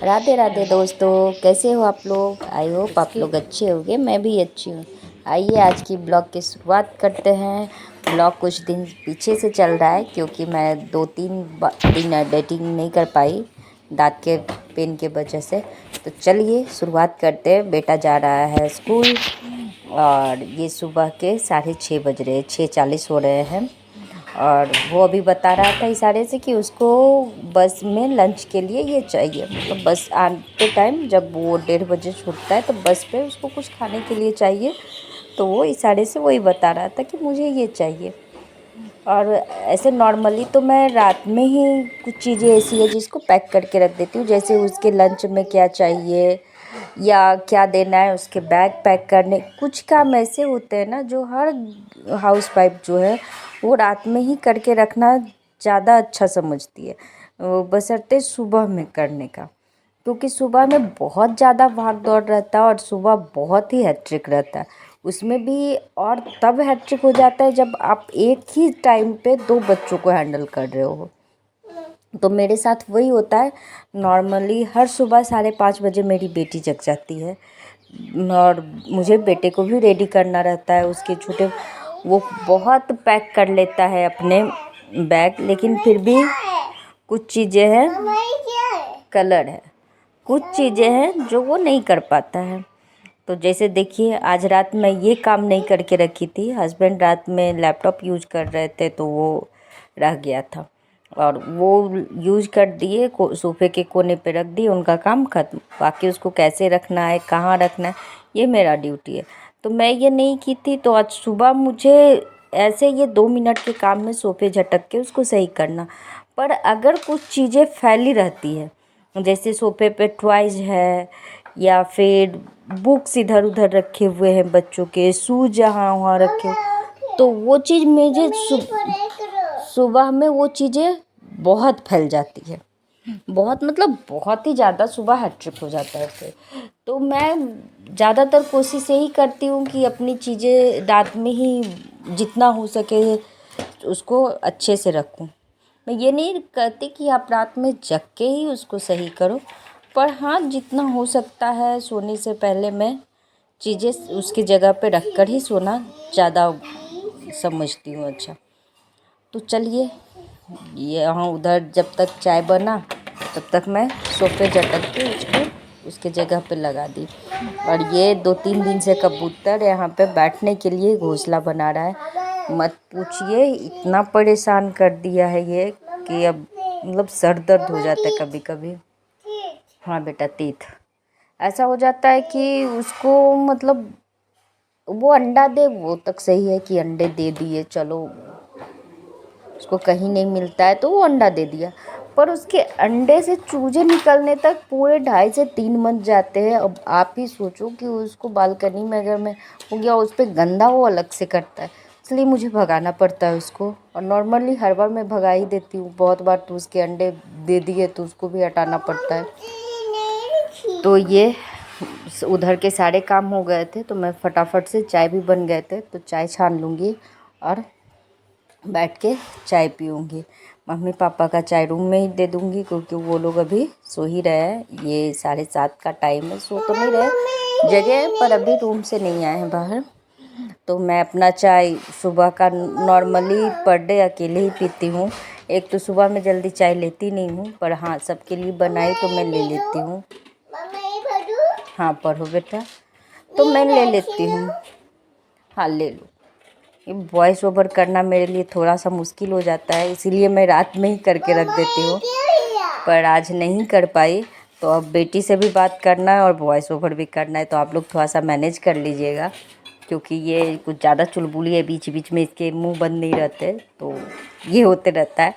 राधे राधे दोस्तों, कैसे हो आप लोग। आई होप आप लोग अच्छे होंगे, मैं भी अच्छी हूँ। आइए आज की ब्लॉग की शुरुआत करते हैं। ब्लॉग कुछ दिन पीछे से चल रहा है क्योंकि मैं 2-3 दिन एडिटिंग नहीं कर पाई दांत के पेन के वजह से। तो चलिए शुरुआत करते हैं। बेटा जा रहा है स्कूल और ये सुबह के 6:30 बज रहे हैं, 6:40 हो रहे हैं। और वो अभी बता रहा था इशारे से कि उसको बस में लंच के लिए ये चाहिए। मतलब बस आते टाइम जब वो 1:30 बजे छूटता है तो बस पे उसको कुछ खाने के लिए चाहिए। तो वो इशारे से वही बता रहा था कि मुझे ये चाहिए। और ऐसे नॉर्मली तो मैं रात में ही कुछ चीज़ें ऐसी है जिसको पैक करके रख देती हूँ, जैसे उसके लंच में क्या चाहिए या क्या देना है, उसके बैग पैक करने। कुछ काम ऐसे होते हैं ना जो हर हाउस वाइफ जो है वो रात में ही करके रखना ज़्यादा अच्छा समझती है, बशर्ते सुबह में करने का। क्योंकि सुबह में बहुत ज़्यादा भाग दौड़ रहता है और सुबह बहुत ही हैट्रिक रहता है उसमें भी। और तब हैट्रिक हो जाता है जब आप एक ही टाइम पे 2 बच्चों को हैंडल कर रहे हो। तो मेरे साथ वही होता है। नॉर्मली हर सुबह 5:30 बजे मेरी बेटी जग जाती है और मुझे बेटे को भी रेडी करना रहता है। उसके छोटे वो बहुत पैक कर लेता है अपने बैग, लेकिन फिर भी कुछ चीज़ें हैं, कलर है, कुछ चीज़ें हैं जो वो नहीं कर पाता है। तो जैसे देखिए आज रात में ये काम नहीं करके रखी थी। हस्बैंड रात में लैपटॉप यूज कर रहे थे तो वो रह गया था और वो यूज कर दिए, सोफे के कोने पे रख दिए, उनका काम खत्म। बाकी उसको कैसे रखना है, कहाँ रखना है, ये मेरा ड्यूटी है। तो मैं ये नहीं की थी। तो आज सुबह मुझे ऐसे ये 2 मिनट के काम में सोफे झटक के उसको सही करना। पर अगर कुछ चीज़ें फैली रहती है, जैसे सोफे पे टॉयज है या फिर बुक्स इधर उधर रखे हुए हैं, बच्चों के शूज जहाँ वहाँ रखे हो, तो वो चीज़ मुझे सुबह में वो चीज़ें बहुत फैल जाती है। बहुत मतलब बहुत ही ज़्यादा सुबह हैट्रिक हो जाता है फिर। तो मैं ज़्यादातर कोशिश यही करती हूँ कि अपनी चीज़ें रात में ही जितना हो सके उसको अच्छे से रखूँ। मैं ये नहीं कहती कि आप रात में जग के ही उसको सही करो, पर हाँ जितना हो सकता है सोने से पहले मैं चीज़ें उसकी जगह पे रख कर ही सोना ज़्यादा समझती हूँ। अच्छा तो चलिए, यहाँ उधर जब तक चाय बना तब तक मैं सोफे झटक के उसको उसके जगह पे लगा दी। और ये 2-3 दिन से कबूतर यहाँ पे बैठने के लिए घोंसला बना रहा है। मत पूछिए, इतना परेशान कर दिया है ये कि अब मतलब सर दर्द हो जाता है कभी कभी। हाँ बेटा, तीत ऐसा हो जाता है कि उसको मतलब वो अंडा दे वो तक सही है कि अंडे दे दिए, चलो उसको कहीं नहीं मिलता है तो वो अंडा दे दिया, पर उसके अंडे से चूजे निकलने तक पूरे 2.5 से 3 मंथ जाते हैं। अब आप ही सोचो कि उसको बालकनी में अगर मैं हो गया उस पर गंदा वो अलग से करता है, इसलिए मुझे भगाना पड़ता है उसको। और नॉर्मली हर बार मैं भगा ही देती हूँ, बहुत बार तो उसके अंडे दे दिए तो उसको भी हटाना पड़ता है। तो ये उधर के सारे काम हो गए थे तो मैं फटाफट से, चाय भी बन गए थे तो चाय छान लूँगी और बैठ के चाय पीऊँगी। मम्मी पापा का चाय रूम में ही दे दूँगी क्योंकि वो लोग अभी सो ही रहे हैं। ये 7:30 का टाइम है, सो तो नहीं रहे, जगह पर अभी रूम से नहीं आए हैं बाहर। तो मैं अपना चाय सुबह का नॉर्मली पर डे अकेले ही पीती हूँ। एक तो सुबह में जल्दी चाय लेती नहीं हूँ, पर हाँ सबके लिए बनाई तो मैं ले लेती हूँ। हाँ पढ़ो बेटा, तो मैं ले लेती हूँ। हाँ ले लो। ये वॉइस ओवर करना मेरे लिए थोड़ा सा मुश्किल हो जाता है, इसीलिए मैं रात में ही करके रख देती हूँ, पर आज नहीं कर पाई। तो अब बेटी से भी बात करना है और वॉइस ओवर भी करना है, तो आप लोग थोड़ा सा मैनेज कर लीजिएगा क्योंकि ये कुछ ज़्यादा चुलबुली है, बीच बीच में इसके मुंह बंद नहीं रहते तो ये होते रहता है।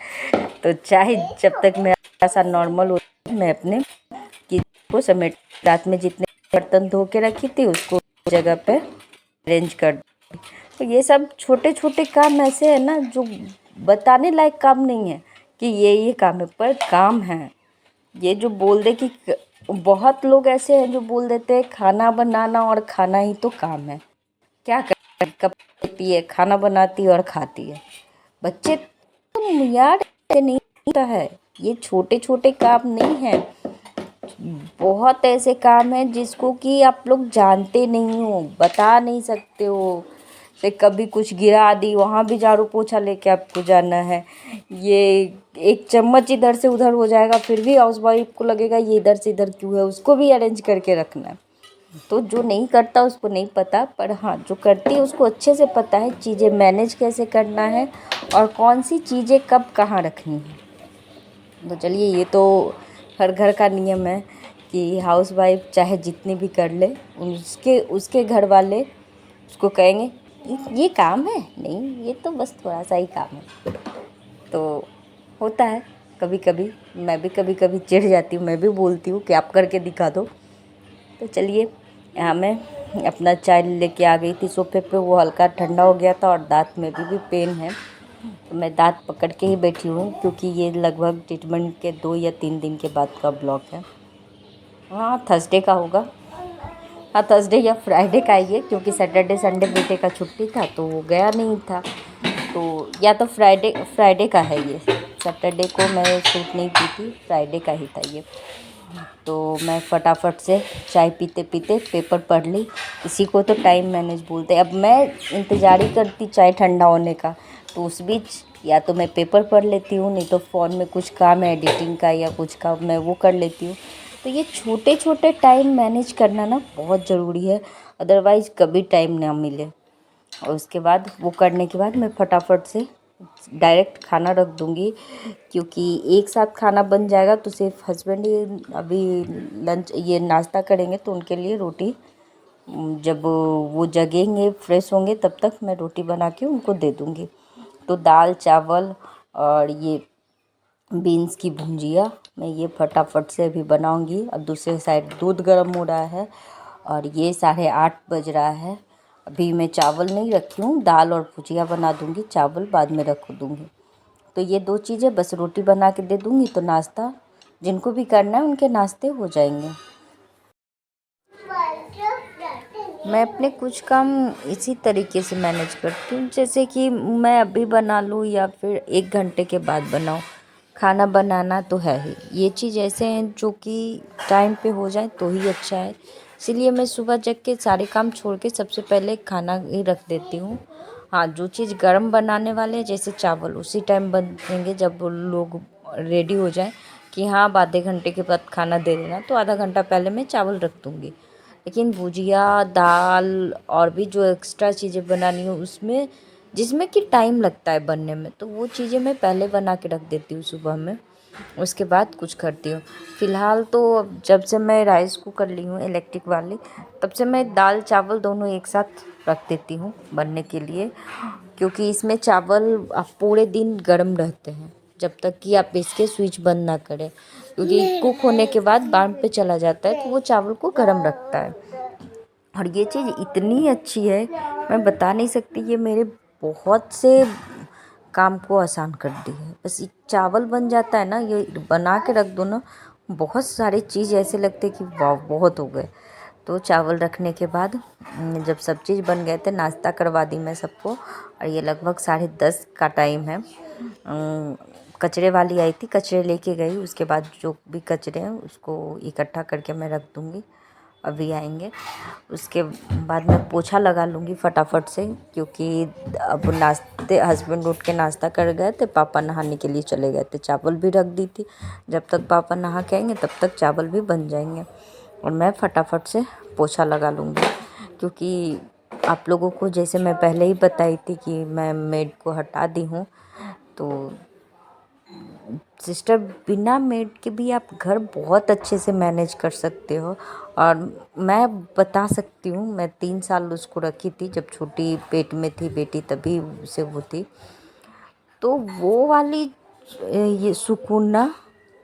तो चाहे जब तक मेरा सा नॉर्मल हो मैं अपने किचन को समेट, रात में जितने बर्तन धो के रखी थी उसको जगह पे अरेंज कर। तो ये सब छोटे छोटे काम ऐसे हैं ना जो बताने लायक काम नहीं है कि ये काम है, पर काम है। ये जो बोल दे कि बहुत लोग ऐसे हैं जो बोल देते हैं खाना बनाना और खाना ही तो काम है। क्या कर कपती है, खाना बनाती है और खाती है। बच्चे तो यार ऐसे नहीं होता है, ये छोटे छोटे काम नहीं है। बहुत ऐसे काम हैं जिसको कि आप लोग जानते नहीं हो, बता नहीं सकते हो। से कभी कुछ गिरा दी, वहाँ भी झाड़ू पोछा लेके आपको जाना है। ये एक चम्मच इधर से उधर हो जाएगा, फिर भी हाउस वाइफ को लगेगा ये इधर से इधर क्यों है, उसको भी अरेंज करके रखना है। तो जो नहीं करता उसको नहीं पता, पर हाँ जो करती है उसको अच्छे से पता है चीज़ें मैनेज कैसे करना है और कौन सी चीज़ें कब कहाँ रखनी है। तो चलिए, ये तो हर घर का नियम है कि हाउस वाइफ चाहे जितनी भी कर ले, उसके उसके घर वाले उसको कहेंगे ये काम है, नहीं ये तो बस थोड़ा सा ही काम है। तो होता है कभी कभी, मैं भी कभी कभी चिढ़ जाती हूँ, मैं भी बोलती हूँ कि आप करके दिखा दो। तो चलिए, यहाँ मैं अपना चाय लेके आ गई थी सोफे पे, वो हल्का ठंडा हो गया था और दांत में भी पेन है। तो मैं दांत पकड़ के ही बैठी हूँ क्योंकि ये लगभग ट्रीटमेंट के 2 या 3 दिन के बाद का ब्लॉक है। हाँ, थर्सडे का होगा। हाँ, थर्सडे या फ्राइडे का ही है क्योंकि सैटरडे संडे बेटे का छुट्टी था तो वो गया नहीं था। तो या तो फ्राइडे का है ये। सैटरडे को मैं शूट नहीं की थी, फ्राइडे का ही था ये। तो मैं फटाफट से चाय पीते पीते पेपर पढ़ ली। इसी को तो टाइम मैनेज बोलते हैं। अब मैं इंतज़ार ही करती चाय ठंडा होने का, तो उस बीच या तो मैं पेपर पढ़ लेती हूँ, नहीं तो फ़ोन में कुछ काम है एडिटिंग का या कुछ काम मैं वो कर लेती हूँ। तो ये छोटे छोटे टाइम मैनेज करना ना बहुत ज़रूरी है, अदरवाइज़ कभी टाइम ना मिले। और उसके बाद वो करने के बाद मैं फटाफट से डायरेक्ट खाना रख दूँगी क्योंकि एक साथ खाना बन जाएगा तो सिर्फ हस्बैंड ही अभी लंच ये नाश्ता करेंगे, तो उनके लिए रोटी जब वो जगेंगे फ्रेश होंगे तब तक मैं रोटी बना के उनको दे दूँगी। तो दाल चावल और ये बीन्स की भुंजिया मैं ये फटाफट से अभी बनाऊँगी। और दूसरे साइड दूध गर्म हो रहा है और ये 8:30 बज रहा है। अभी मैं चावल नहीं रखी हूँ, दाल और भुजिया बना दूँगी, चावल बाद में रख दूँगी। तो ये 2 चीज़ें बस रोटी बना के दे दूँगी तो नाश्ता जिनको भी करना है उनके नाश्ते हो जाएंगे। मैं अपने कुछ काम इसी तरीके से मैनेज करती हूँ, जैसे कि मैं अभी बना लूँ या फिर 1 घंटे के बाद बनाऊँ। खाना बनाना तो है ही, ये चीज़ ऐसे हैं जो कि टाइम पे हो जाए तो ही अच्छा है। इसीलिए मैं सुबह जग के सारे काम छोड़ के सबसे पहले खाना ही रख देती हूँ। हाँ, जो चीज़ गर्म बनाने वाले हैं जैसे चावल उसी टाइम बनेंगे जब लोग रेडी हो जाए कि हाँ अब आधे घंटे के बाद खाना दे देना, तो आधा घंटा पहले मैं चावल रख दूँगी। लेकिन भुजिया दाल और भी जो एक्स्ट्रा चीज़ें बनानी हो उसमें जिसमें कि टाइम लगता है बनने में, तो वो चीज़ें मैं पहले बना के रख देती हूँ सुबह में, उसके बाद कुछ करती हूँ। फ़िलहाल तो अब जब से मैं राइस कुकर ली हूँ इलेक्ट्रिक वाली, तब से मैं दाल चावल दोनों एक साथ रख देती हूँ बनने के लिए, क्योंकि इसमें चावल पूरे दिन गर्म रहते हैं जब तक कि आप इसके स्विच बंद ना करें, क्योंकि कुक होने के बाद बांध पे चला जाता है तो वो चावल को गर्म रखता है। और ये चीज़ इतनी अच्छी है मैं बता नहीं सकती, ये मेरे बहुत से काम को आसान कर दी है। बस एक चावल बन जाता है ना, ये बना के रख दो ना, बहुत सारी चीज़ ऐसे लगते कि वाह बहुत हो गए। तो चावल रखने के बाद जब सब चीज़ बन गए थे नाश्ता करवा दी मैं सबको, और ये लगभग 10:30 का टाइम है। कचरे वाली आई थी, कचरे लेके गई, उसके बाद जो भी कचरे हैं उसको इकट्ठा करके मैं रख दूँगी, अभी आएंगे। उसके बाद मैं पोछा लगा लूँगी फटाफट से, क्योंकि अब नाश्ते हस्बैंड उठ के नाश्ता कर गए थे, पापा नहाने के लिए चले गए थे, चावल भी रख दी थी, जब तक पापा नहा के आएंगे तब तक चावल भी बन जाएंगे और मैं फटाफट से पोछा लगा लूँगी। क्योंकि आप लोगों को जैसे मैं पहले ही बताई थी कि मैं मेड को हटा दी हूँ, तो सिस्टर बिना मेड के भी आप घर बहुत अच्छे से मैनेज कर सकते हो। और मैं बता सकती हूँ, मैं 3 साल उसको रखी थी, जब छोटी पेट में थी बेटी तभी से वो थी, तो वो वाली ये सुकून ना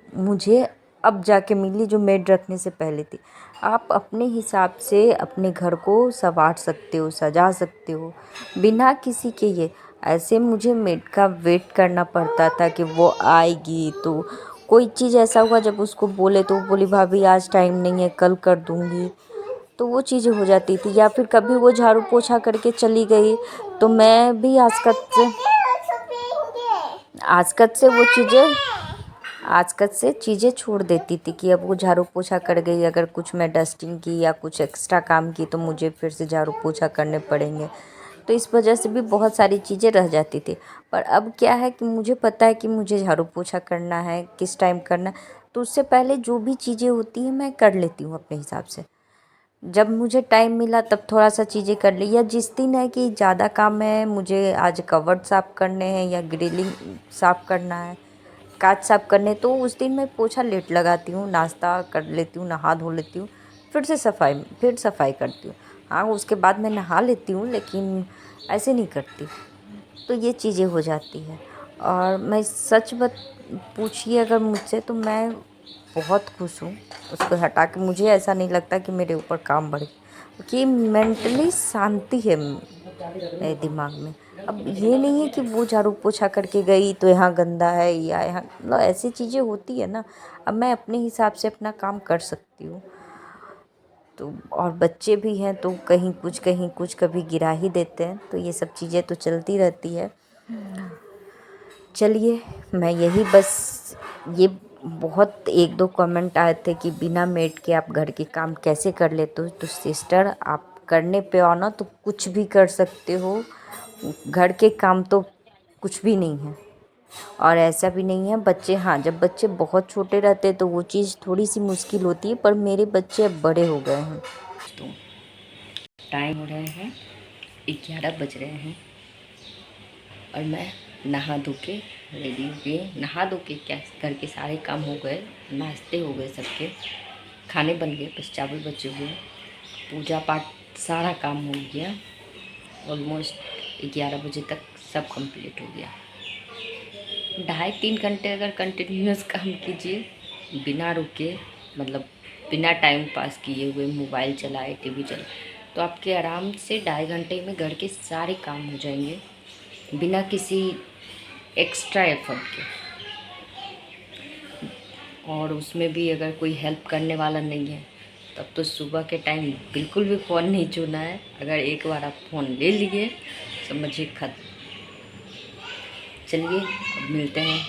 मुझे अब जाके मिली जो मेड रखने से पहले थी। आप अपने हिसाब से अपने घर को संवार सकते हो, सजा सकते हो बिना किसी के। ये ऐसे मुझे मेड का वेट करना पड़ता था कि वो आएगी, तो कोई चीज़ ऐसा हुआ जब उसको बोले तो वो बोली भाभी आज टाइम नहीं है कल कर दूँगी, तो वो चीज़ें हो जाती थी। या फिर कभी वो झाड़ू पोछा करके चली गई तो मैं भी आसकत से वो चीज़ें आजकल से चीज़ें छोड़ देती थी कि अब वो झाड़ू पोछा कर गई, अगर कुछ मैं डस्टिंग की या कुछ एक्स्ट्रा काम की तो मुझे फिर से झाड़ू पोछा करने पड़ेंगे। तो इस वजह से भी बहुत सारी चीज़ें रह जाती थी। पर अब क्या है कि मुझे पता है कि मुझे झाड़ू पोछा करना है, किस टाइम करना है, तो उससे पहले जो भी चीज़ें होती हैं मैं कर लेती हूँ अपने हिसाब से। जब मुझे टाइम मिला तब थोड़ा सा चीज़ें कर ली, या जिस दिन है कि ज़्यादा काम है, मुझे आज कवर्ड साफ़ करने हैं या ग्रिलिंग साफ़ करना है, कांच साफ़ करने, तो उस दिन मैं पोछा लेट लगाती हूँ, नाश्ता कर लेती हूँ, नहा धो लेती हूँ, फिर सफाई करती हूँ। हाँ, उसके बाद मैं नहा लेती हूँ, लेकिन ऐसे नहीं करती। तो ये चीज़ें हो जाती है। और मैं सच पूछिए अगर मुझसे, तो मैं बहुत खुश हूँ उसको हटा के। मुझे ऐसा नहीं लगता कि मेरे ऊपर काम बढ़ गया, कि मेंटली शांति है मेरे दिमाग में। अब ये नहीं है कि वो झाड़ू पोछा करके गई तो यहाँ गंदा है या यहाँ, मतलब ऐसी चीज़ें होती है ना। अब मैं अपने हिसाब से अपना काम कर सकती हूँ। तो और बच्चे भी हैं तो कहीं कुछ कभी गिरा ही देते हैं, तो ये सब चीज़ें तो चलती रहती है। चलिए, मैं यही बस ये बहुत एक दो कमेंट आए थे कि बिना मेड के आप घर के काम कैसे कर लेते हो। तो सिस्टर, आप करने पे आओ ना तो कुछ भी कर सकते हो। घर के काम तो कुछ भी नहीं है। और ऐसा भी नहीं है बच्चे, हाँ, जब बच्चे बहुत छोटे रहते हैं तो वो चीज़ थोड़ी सी मुश्किल होती है, पर मेरे बच्चे अब बड़े हो गए हैं। तो टाइम हो रहे हैं 11 बज रहे हैं और मैं नहा धो के रेडी हो गई। नहा धो के क्या, घर के सारे काम हो गए, नाश्ते हो गए, सबके खाने बन गए, बस चावल बचे हुए, पूजा पाठ सारा काम हो गया। ऑलमोस्ट 11 बजे तक सब कंप्लीट हो गया। 2.5-3 घंटे अगर कंटिन्यूस काम कीजिए बिना रुके, मतलब बिना टाइम पास किए हुए, मोबाइल चलाए, टीवी चलाए, तो आपके आराम से 2.5 घंटे में घर के सारे काम हो जाएंगे बिना किसी एक्स्ट्रा एफर्ट के। और उसमें भी अगर कोई हेल्प करने वाला नहीं है तब तो सुबह के टाइम बिल्कुल भी फ़ोन नहीं छूना है। अगर एक बार आप फ़ोन ले लिए समझिए खत्म। चलिए, अब मिलते हैं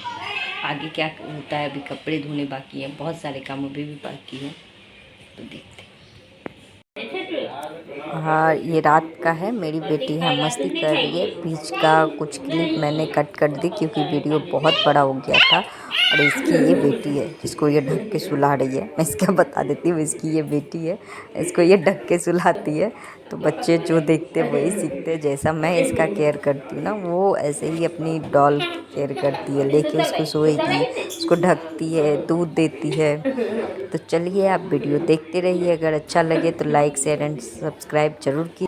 आगे क्या होता है। अभी कपड़े धोने बाकी हैं, बहुत सारे काम अभी भी बाकी हैं, तो देखते हैं। हाँ, ये रात का है, मेरी बेटी यहाँ मस्ती कर रही है। बीच का कुछ क्लिप मैंने कट कर दी क्योंकि वीडियो बहुत बड़ा हो गया था। और इसकी ये बेटी है जिसको ये ढक के सुला रही है। मैं इसका बता देती हूँ, इसकी ये बेटी है, इसको ये ढक के सुलाती है। तो बच्चे जो देखते वही सीखते। जैसा मैं इसका केयर करती हूँ ना, वो ऐसे ही अपनी डॉल केयर करती है, लेके उसको सोएगी, उसको ढकती है, दूध देती है। तो चलिए, आप वीडियो देखते रहिए। अगर अच्छा लगे तो लाइक शेयर एंड सब्सक्राइब जरूर कीजिए।